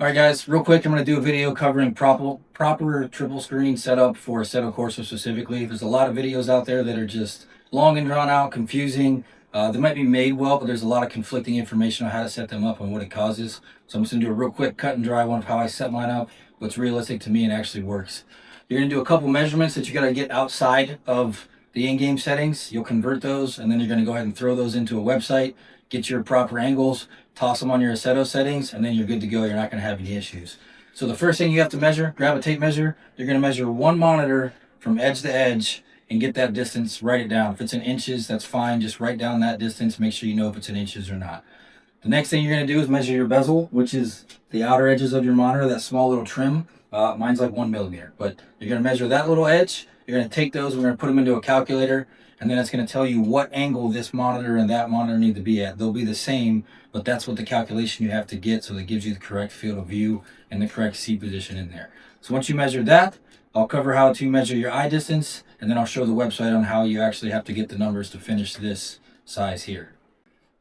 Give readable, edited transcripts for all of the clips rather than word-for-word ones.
All right, guys, real quick, I'm going to do a video covering proper triple screen setup for Assetto Corsa specifically. There's a lot of videos out there that are just long and drawn out, confusing. They might be made well, but there's a lot of conflicting information on how to set them up and what it causes. So I'm just going to do a real quick cut and dry one of how I set mine up, what's realistic to me and actually works. You're going to do a couple measurements that you got to get outside of the in-game settings. You'll convert those, and then you're going to go ahead and throw those into a website, get your proper angles, toss them on your Assetto settings, and then you're good to go. You're not going to have any issues. So the first thing you have to measure, grab a tape measure. You're going to measure one monitor from edge to edge and get that distance, write it down. If it's in inches, that's fine. Just write down that distance. Make sure you know if it's in inches or not. The next thing you're going to do is measure your bezel, which is the outer edges of your monitor, that small little trim. Mine's like 1 millimeter, but you're going to measure that little edge. You're going to take those, we're going to put them into a calculator, and then it's going to tell you what angle this monitor and that monitor need to be at. They'll be the same, but that's what the calculation you have to get, so that gives you the correct field of view and the correct seat position in there. So once you measure that, I'll cover how to measure your eye distance, and then I'll show the website on how you actually have to get the numbers to finish this size here.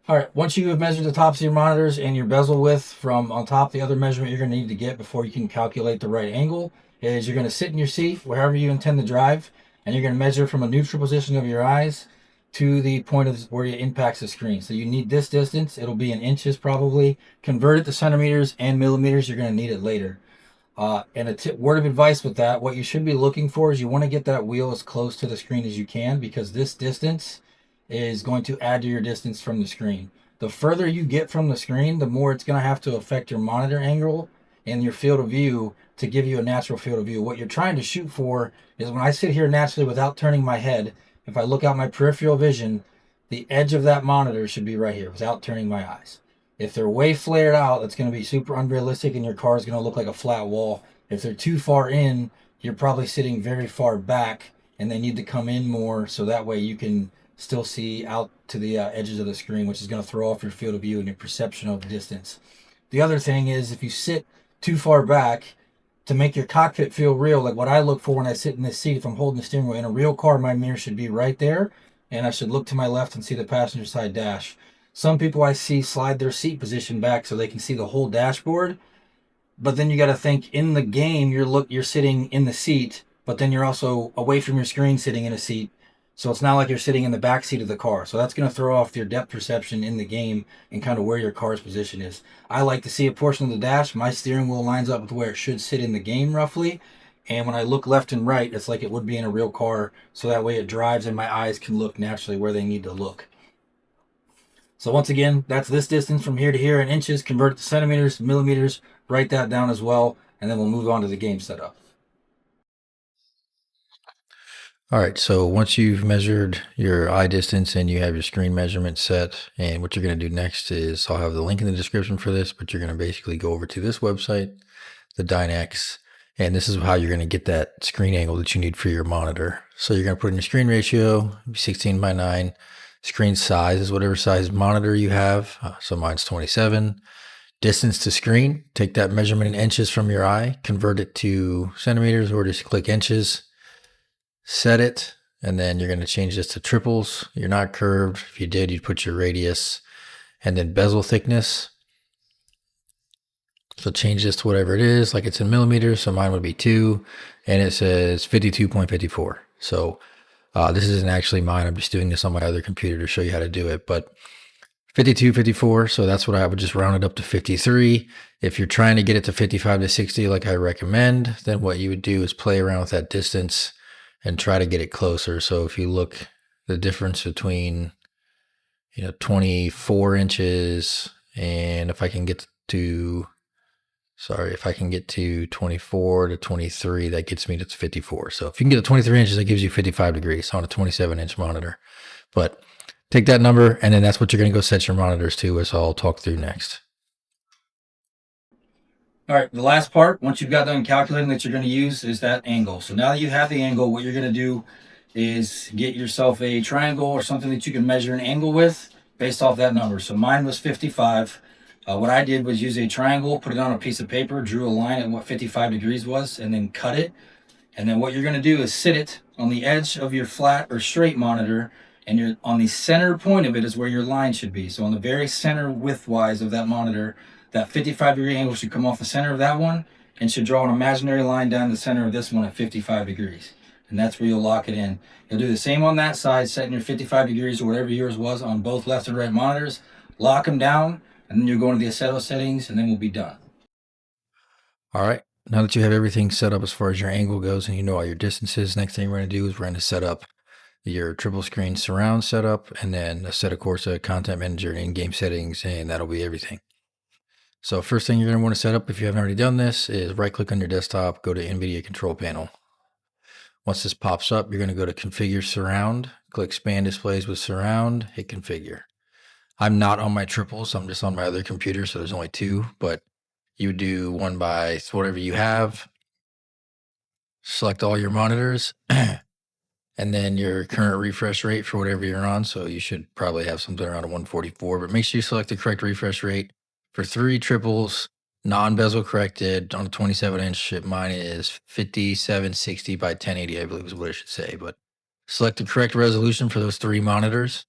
All right, once you have measured the tops of your monitors and your bezel width from on top, the other measurement you're going to need to get before you can calculate the right angle is you're going to sit in your seat wherever you intend to drive, and you're going to measure from a neutral position of your eyes to the point of where it impacts the screen. So you need this distance. It'll be in inches probably. Convert it to centimeters and millimeters. You're going to need it later. And a word of advice with that, what you should be looking for is you want to get that wheel as close to the screen as you can, because this distance is going to add to your distance from the screen. The further you get from the screen, the more it's going to have to affect your monitor angle and your field of view to give you a natural field of view. What you're trying to shoot for is when I sit here naturally without turning my head, if I look out my peripheral vision, the edge of that monitor should be right here without turning my eyes. If they're way flared out, it's going to be super unrealistic and your car is going to look like a flat wall. If they're too far in, you're probably sitting very far back and they need to come in more, so that way you can still see out to the edges of the screen, which is going to throw off your field of view and your perception of distance. The other thing is, if you sit too far back, to make your cockpit feel real, like what I look for when I sit in this seat, if I'm holding the steering wheel, in a real car, my mirror should be right there, and I should look to my left and see the passenger side dash. Some people I see slide their seat position back so they can see the whole dashboard, but then you got to think, in the game, you're sitting in the seat, but then you're also away from your screen sitting in a seat. So it's not like you're sitting in the back seat of the car. So that's going to throw off your depth perception in the game and kind of where your car's position is. I like to see a portion of the dash. My steering wheel lines up with where it should sit in the game roughly. And when I look left and right, it's like it would be in a real car. So that way it drives and my eyes can look naturally where they need to look. So once again, that's this distance from here to here in inches. Convert it to centimeters, millimeters. Write that down as well. And then we'll move on to the game setup. All right, so once you've measured your eye distance and you have your screen measurement set, and what you're going to do next is, I'll have the link in the description for this, but you're going to basically go over to this website, the Dynex, and this is how you're going to get that screen angle that you need for your monitor. So you're going to put in your screen ratio, 16:9. Screen size is whatever size monitor you have. So mine's 27. Distance to screen, take that measurement in inches from your eye, convert it to centimeters, or just click inches. Set it, and then you're going to change this to triples. You're not curved. If you did, you'd put your radius, and then bezel thickness. So change this to whatever it is, like it's in millimeters. So mine would be 2, and it says 52.54. So this isn't actually mine. I'm just doing this on my other computer to show you how to do it. But 52.54, so that's what I would just round it up to 53. If you're trying to get it to 55 to 60, like I recommend, then what you would do is play around with that distance and try to get it closer. So if you look, the difference between 24 inches, and if I can get to 24 to 23, that gets me to 54. So if you can get to 23 inches, that gives you 55 degrees on a 27-inch monitor. But take that number, and then that's what you're going to go set your monitors to, as I'll talk through next. All right, the last part, once you've got done calculating that you're going to use, is that angle. So now that you have the angle, what you're going to do is get yourself a triangle or something that you can measure an angle with based off that number. So mine was 55. What I did was use a triangle, put it on a piece of paper, drew a line at what 55 degrees was, and then cut it. And then what you're going to do is sit it on the edge of your flat or straight monitor, and you're on the center point of it is where your line should be. So on the very center width-wise of that monitor, That 55-degree angle should come off the center of that one and should draw an imaginary line down the center of this one at 55 degrees. And that's where you'll lock it in. You'll do the same on that side, setting your 55 degrees or whatever yours was on both left and right monitors. Lock them down, and then you'll go into the Assetto settings, and then we'll be done. All right. Now that you have everything set up as far as your angle goes and you know all your distances, next thing we're going to do is we're going to set up your triple screen surround setup and then Assetto Corsa content manager and in-game settings, and that'll be everything. So first thing you're going to want to set up, if you haven't already done this, is right click on your desktop, go to NVIDIA control panel. Once this pops up, you're going to go to configure surround, click span displays with surround, hit configure. I'm not on my triples, I'm just on my other computer, so there's only two, but you do one by whatever you have. Select all your monitors and then your current refresh rate for whatever you're on. So you should probably have something around a 144, but make sure you select the correct refresh rate for 3 triples, non-bezel corrected on a 27-inch. Mine is 5760 by 1080, I believe is what it should say, but select the correct resolution for those 3 monitors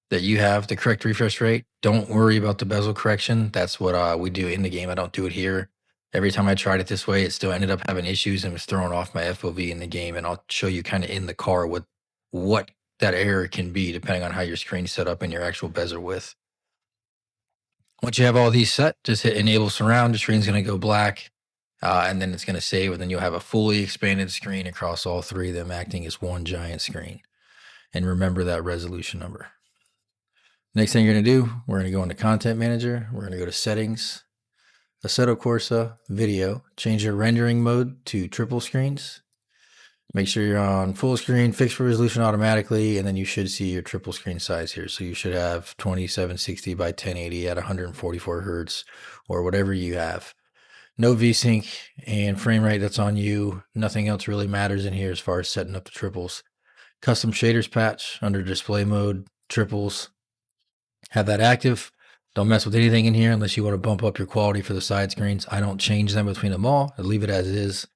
that you have the correct refresh rate. Don't worry about the bezel correction. That's what we do in the game. I don't do it here. Every time I tried it this way, it still ended up having issues and was throwing off my FOV in the game. And I'll show you kind of in the car what that error can be depending on how your screen's set up and your actual bezel width. Once you have all these set, just hit enable surround. The screen's going to go black and then it's going to save, and then you'll have a fully expanded screen across all 3 of them acting as one giant screen. And remember that resolution number. Next thing you're going to do, we're going to go into Content Manager. We're going to go to Settings, Assetto Corsa, Video. Change your rendering mode to triple screens. Make sure you're on full screen, fixed resolution automatically, and then you should see your triple screen size here. So you should have 2760 by 1080 at 144 hertz or whatever you have. No VSync and frame rate, that's on you. Nothing else really matters in here as far as setting up the triples. Custom shaders patch under display mode, triples. Have that active. Don't mess with anything in here unless you want to bump up your quality for the side screens. I don't change them between them all. I leave it as is.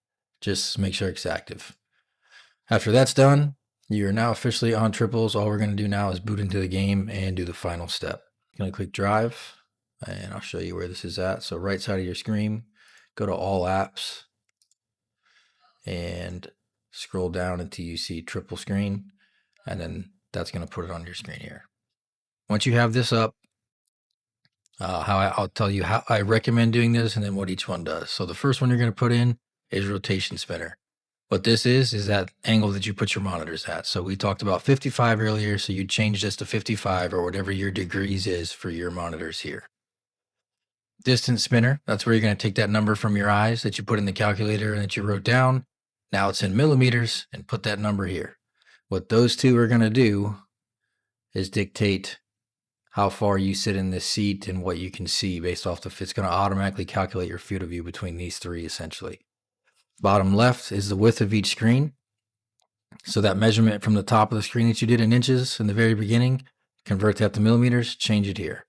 Just make sure it's active. After that's done, you're now officially on triples. All we're going to do now is boot into the game and do the final step. I'm going to click Drive, and I'll show you where this is at. So right side of your screen, go to All Apps, and scroll down until you see triple screen, and then that's going to put it on your screen here. Once you have this up, I'll tell you how I recommend doing this and then what each one does. So the first one you're going to put in is rotation spinner. What this is that angle that you put your monitors at. So we talked about 55 earlier, so you change this to 55 or whatever your degrees is for your monitors here. Distance spinner, that's where you're going to take that number from your eyes that you put in the calculator and that you wrote down. Now it's in millimeters, and put that number here. What those two are going to do is dictate how far you sit in this seat and what you can see based off it's going to automatically calculate your field of view between these 3 essentially. Bottom left is the width of each screen. So that measurement from the top of the screen that you did in inches in the very beginning, convert that to millimeters, change it here.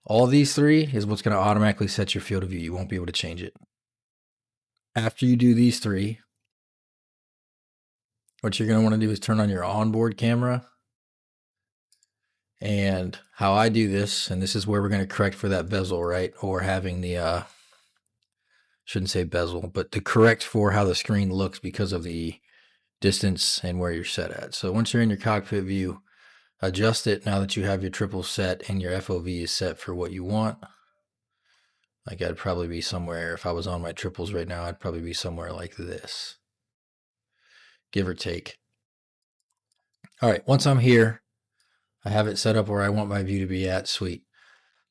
All these 3 is what's going to automatically set your field of view. You won't be able to change it. After you do these 3, what you're going to want to do is turn on your onboard camera. And how I do this, and this is where we're going to correct for that bezel, right? Or having the, shouldn't say bezel, but to correct for how the screen looks because of the distance and where you're set at. So once you're in your cockpit view, adjust it now that you have your triple set and your FOV is set for what you want. Like I'd probably be somewhere, if I was on my triples right now, I'd probably be somewhere like this, give or take. All right, once I'm here, I have it set up where I want my view to be at. Sweet.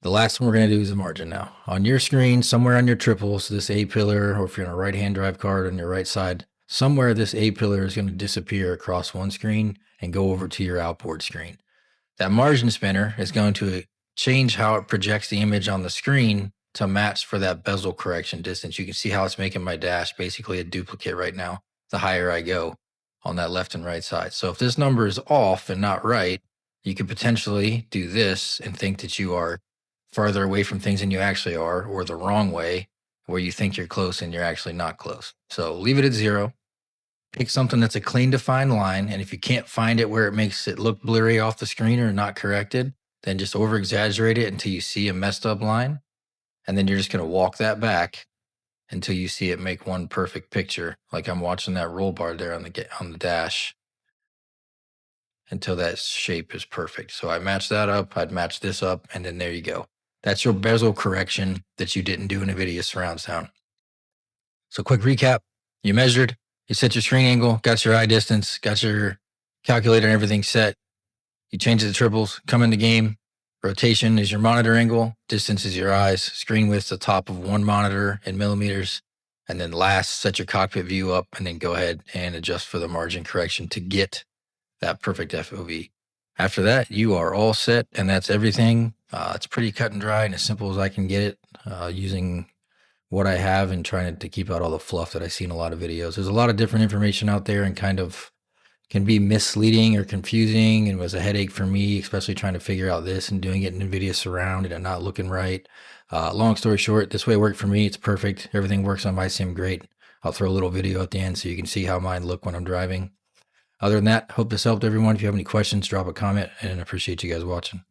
The last one we're going to do is the margin now. On your screen, somewhere on your triples, this A pillar, or if you're on a right-hand drive card on your right side, somewhere this A pillar is going to disappear across one screen and go over to your outboard screen. That margin spinner is going to change how it projects the image on the screen to match for that bezel correction distance. You can see how it's making my dash basically a duplicate right now, the higher I go on that left and right side. So if this number is off and not right, you could potentially do this and think that you are farther away from things than you actually are, or the wrong way where you think you're close and you're actually not close. So leave it at 0. Pick something that's a clean defined line. And if you can't find it where it makes it look blurry off the screen or not corrected, then just over exaggerate it until you see a messed up line. And then you're just going to walk that back until you see it make one perfect picture. Like I'm watching that roll bar there on the dash until that shape is perfect. So I match that up, I'd match this up, and then there you go. That's your bezel correction that you didn't do in NVIDIA surround sound. So quick recap, you measured, you set your screen angle, got your eye distance, got your calculator and everything set. You change the triples, come in the game. Rotation is your monitor angle, distance is your eyes, screen width the top of one monitor in millimeters. And then last, set your cockpit view up and then go ahead and adjust for the margin correction to get that perfect FOV. After that, you are all set, and that's everything. It's pretty cut and dry and as simple as I can get it using what I have and trying to keep out all the fluff that I see in a lot of videos. There's a lot of different information out there and kind of can be misleading or confusing, and was a headache for me, especially trying to figure out this and doing it in NVIDIA surround and it not looking right. Long story short, this way worked for me. It's perfect. Everything works on my sim great. I'll throw a little video at the end so you can see how mine look when I'm driving. Other than that, hope this helped everyone. If you have any questions, drop a comment, and I appreciate you guys watching.